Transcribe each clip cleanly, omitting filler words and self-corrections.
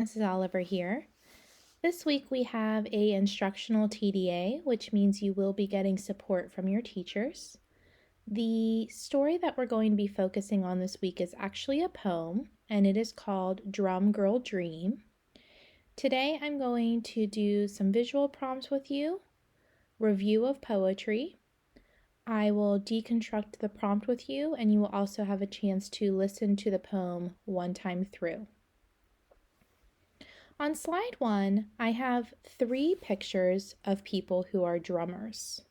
Mrs. Oliver here. This week we have a instructional TDA, which means you will be getting support from your teachers. The story that we're going to be focusing on this week is actually a poem, and it is called Drum Girl Dream. Today I'm going to do some visual prompts with you, review of poetry. I will deconstruct the prompt with you, and you will also have a chance to listen to the poem one time through. On slide 1, I have 3 pictures of people who are drummers.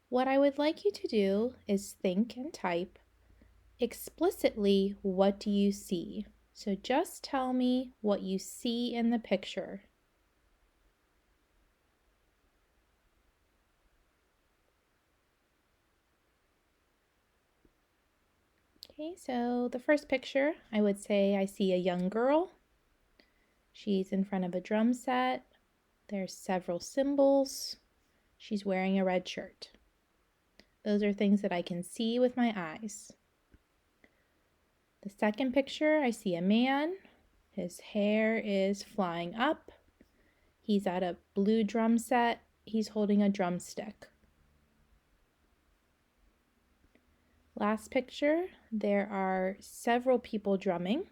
What I would like you to do is think and type explicitly, what do you see? So just tell me what you see in the picture. Okay, so the first picture, I would say I see a young girl. She's in front of a drum set. There's several cymbals. She's wearing a red shirt. Those are things that I can see with my eyes. The second picture, I see a man. His hair is flying up. He's at a blue drum set. He's holding a drumstick. Last picture, there are several people drumming.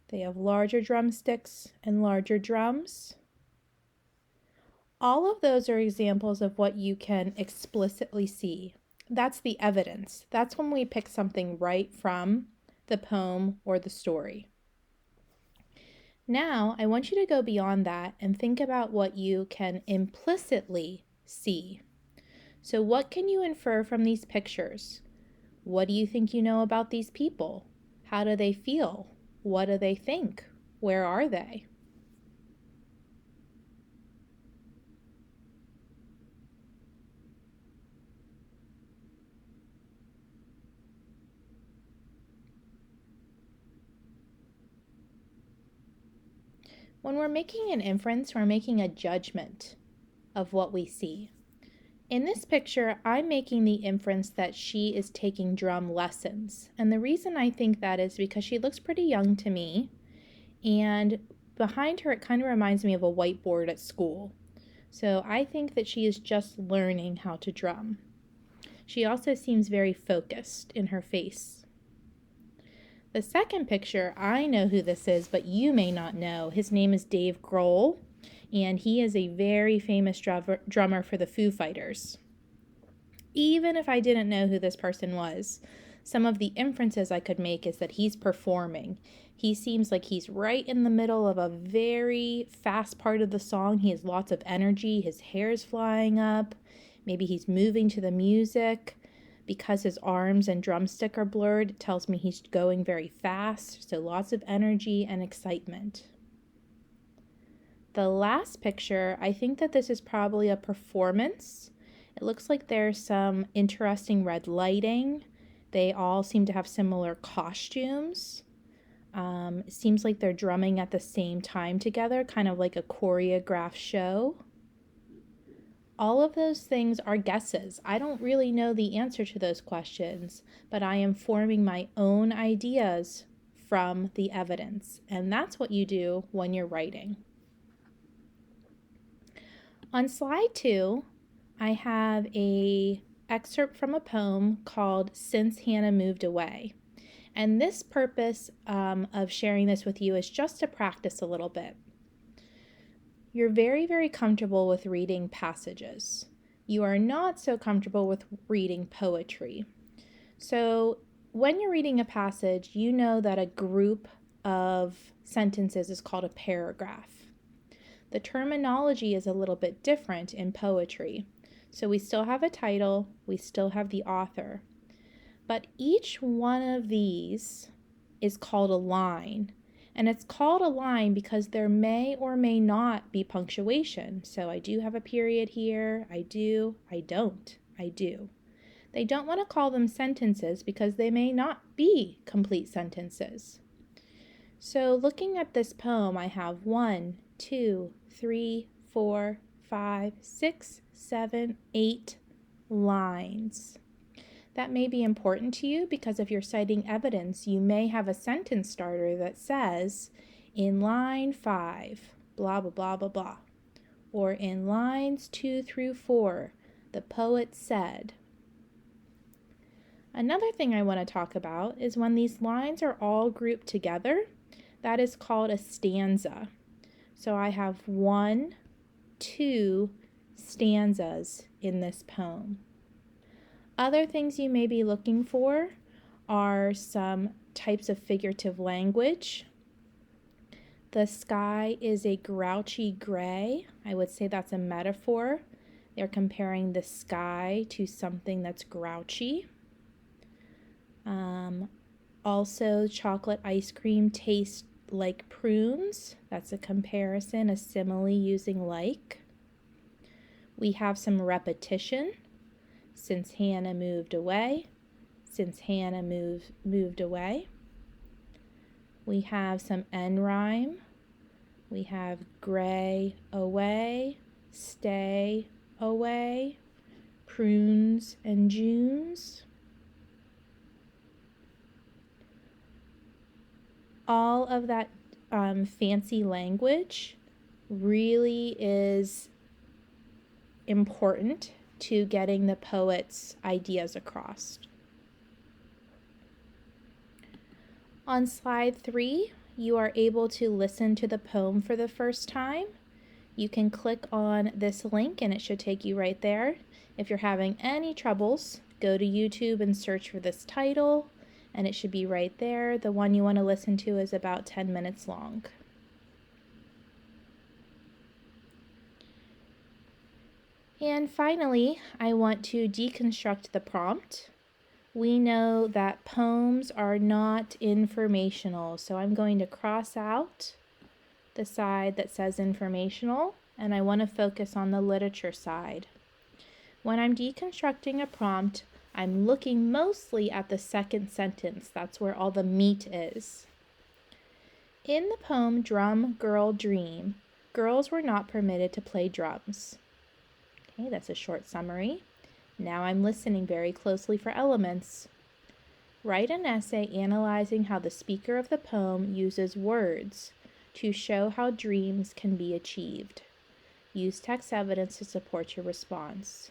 They have larger drumsticks and larger drums. All of those are examples of what you can explicitly see. That's the evidence. That's when we pick something right from the poem or the story. Now, I want you to go beyond that and think about what you can implicitly see. So what can you infer from these pictures? What do you think you know about these people? How do they feel? What do they think? Where are they? When we're making an inference, we're making a judgment of what we see. In this picture, I'm making the inference that she is taking drum lessons. And the reason I think that is because she looks pretty young to me. And behind her, it kind of reminds me of a whiteboard at school. So I think that she is just learning how to drum. She also seems very focused in her face. The second picture, I know who this is, but you may not know. His name is Dave Grohl, and he is a very famous drummer for the Foo Fighters. Even if I didn't know who this person was, some of the inferences I could make is that he's performing. He seems like he's right in the middle of a very fast part of the song. He has lots of energy. His hair's flying up. Maybe he's moving to the music. Because his arms and drumstick are blurred, it tells me he's going very fast, so lots of energy and excitement. The last picture, I think that this is probably a performance. It looks like there's some interesting red lighting. They all seem to have similar costumes. It seems like they're drumming at the same time together, kind of like a choreographed show. All of those things are guesses. I don't really know the answer to those questions, but I am forming my own ideas from the evidence, and that's what you do when you're writing. On slide 2, I have an excerpt from a poem called Since Hannah Moved Away. And this purpose of sharing this with you is just to practice a little bit. You're very, very comfortable with reading passages. You are not so comfortable with reading poetry. So when you're reading a passage, you know that a group of sentences is called a paragraph. The terminology is a little bit different in poetry. So we still have a title, we still have the author. But each one of these is called a line. And it's called a line because there may or may not be punctuation. So I do have a period here. I do. I don't. I do. They don't want to call them sentences because they may not be complete sentences. So looking at this poem, I have 1, 2, 3, 4, 5, 6, 7, 8 lines. That may be important to you because if you're citing evidence, you may have a sentence starter that says, in line 5, blah, blah, blah, blah, blah. Or in lines 2 through 4, the poet said. Another thing I want to talk about is when these lines are all grouped together, that is called a stanza. So I have 1, 2 stanzas in this poem. Other things you may be looking for are some types of figurative language. The sky is a grouchy gray. I would say that's a metaphor. They're comparing the sky to something that's grouchy. Also, chocolate ice cream tastes like prunes. That's a comparison, a simile using like. We have some repetition. Since Hannah moved away. Since Hannah moved away. We have some end rhyme. We have gray away, stay away, prunes and Junes. All of that fancy language really is important to getting the poet's ideas across. On slide 3, you are able to listen to the poem for the first time. You can click on this link and it should take you right there. If you're having any troubles, go to YouTube and search for this title, and it should be right there. The one you want to listen to is about 10 minutes long. And finally, I want to deconstruct the prompt. We know that poems are not informational, so I'm going to cross out the side that says informational, and I want to focus on the literature side. When I'm deconstructing a prompt, I'm looking mostly at the second sentence. That's where all the meat is. In the poem Drum Girl Dream, girls were not permitted to play drums. Okay, that's a short summary. Now I'm listening very closely for elements. Write an essay analyzing how the speaker of the poem uses words to show how dreams can be achieved. Use text evidence to support your response.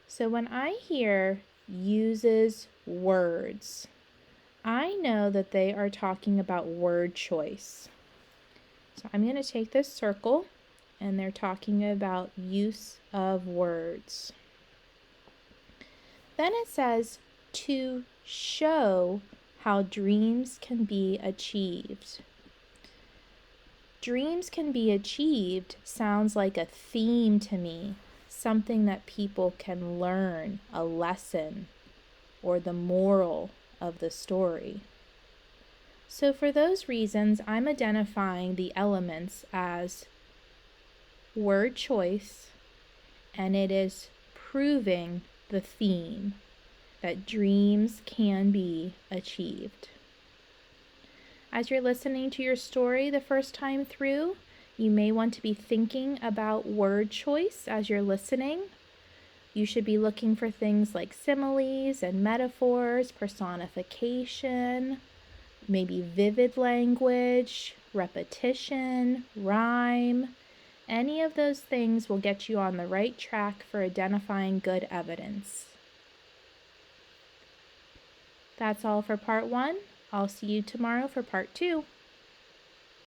So when I hear uses words, I know that they are talking about word choice. So I'm going to take this circle, and they're talking about use of words. Then it says to show how dreams can be achieved. Dreams can be achieved sounds like a theme to me, something that people can learn, a lesson, or the moral of the story. So for those reasons, I'm identifying the elements as word choice, and it is proving the theme that dreams can be achieved. As you're listening to your story the first time through, you may want to be thinking about word choice as you're listening. You should be looking for things like similes and metaphors, personification, maybe vivid language, repetition, rhyme. Any of those things will get you on the right track for identifying good evidence. That's all for part 1. I'll see you tomorrow for part 2.